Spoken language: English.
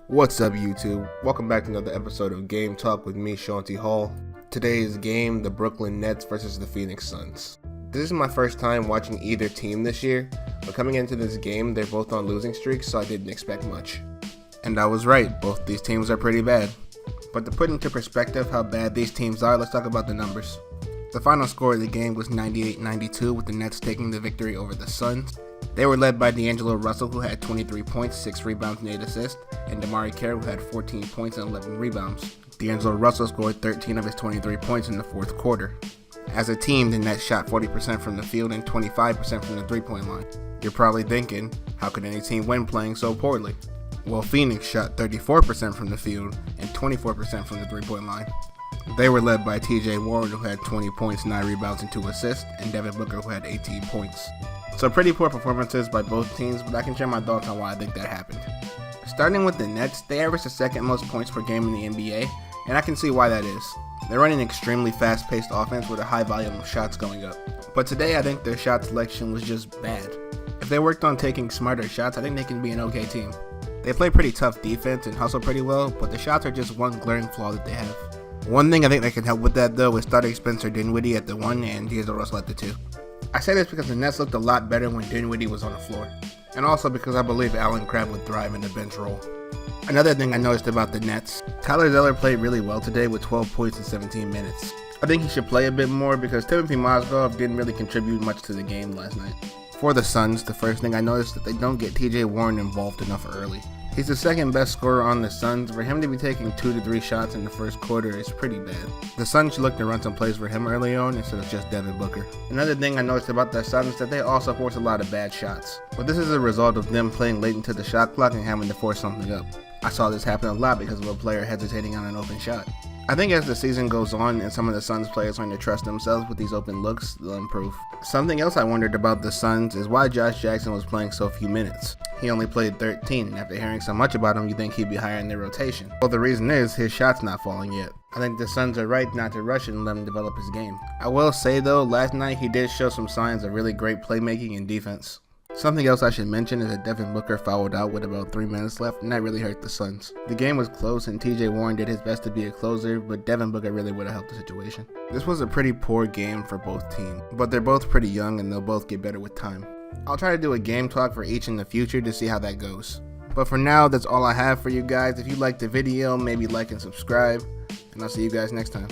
What's up, YouTube? Welcome back to another episode of Game Talk with me, Shaunty Hall. Today's game, the Brooklyn Nets versus the Phoenix Suns. This is my first time watching either team this year, but coming into this game, they're both on losing streaks, so I didn't expect much. And I was right, both these teams are pretty bad. But to put into perspective how bad these teams are, let's talk about the numbers. The final score of the game was 98-92, with the Nets taking the victory over the Suns. They were led by D'Angelo Russell, who had 23 points, 6 rebounds, and 8 assists, and DeMarre Carroll, who had 14 points and 11 rebounds. D'Angelo Russell scored 13 of his 23 points in the fourth quarter. As a team, the Nets shot 40% from the field and 25% from the three-point line. You're probably thinking, how could any team win playing so poorly? Well, Phoenix shot 34% from the field and 24% from the three-point line. They were led by TJ Warren, who had 20 points, 9 rebounds, and 2 assists, and Devin Booker, who had 18 points. So pretty poor performances by both teams, but I can share my thoughts on why I think that happened. Starting with the Nets, they average the second most points per game in the NBA, and I can see why that is. They're running an extremely fast-paced offense with a high volume of shots going up. But today I think their shot selection was just bad. If they worked on taking smarter shots, I think they can be an okay team. They play pretty tough defense and hustle pretty well, but the shots are just one glaring flaw that they have. One thing I think that can help with that though is starting Spencer Dinwiddie at the 1 and D'Angelo Russell at the 2. I say this because the Nets looked a lot better when Dinwiddie was on the floor, and also because I believe Allen Crabbe would thrive in the bench role. Another thing I noticed about the Nets, Tyler Zeller played really well today with 12 points in 17 minutes. I think he should play a bit more because Timothy Mozgov didn't really contribute much to the game last night. For the Suns, the first thing I noticed is that they don't get TJ Warren involved enough early. He's the second best scorer on the Suns. For him to be taking 2 to 3 shots in the first quarter is pretty bad. The Suns should look to run some plays for him early on instead of just Devin Booker. Another thing I noticed about the Suns is that they also force a lot of bad shots. But this is a result of them playing late into the shot clock and having to force something up. I saw this happen a lot because of a player hesitating on an open shot. I think as the season goes on and some of the Suns players learn to trust themselves with these open looks, they'll improve. Something else I wondered about the Suns is why Josh Jackson was playing so few minutes. He only played 13, and after hearing so much about him, you think he'd be higher in their rotation. Well, the reason is his shot's not falling yet. I think the Suns are right not to rush and let him develop his game. I will say though, last night he did show some signs of really great playmaking and defense. Something else I should mention is that Devin Booker fouled out with about 3 minutes left, and that really hurt the Suns. The game was close and TJ Warren did his best to be a closer, but Devin Booker really would have helped the situation. This was a pretty poor game for both teams, but they're both pretty young and they'll both get better with time. I'll try to do a game talk for each in the future to see how that goes. But for now, that's all I have for you guys. If you liked the video, maybe like and subscribe, and I'll see you guys next time.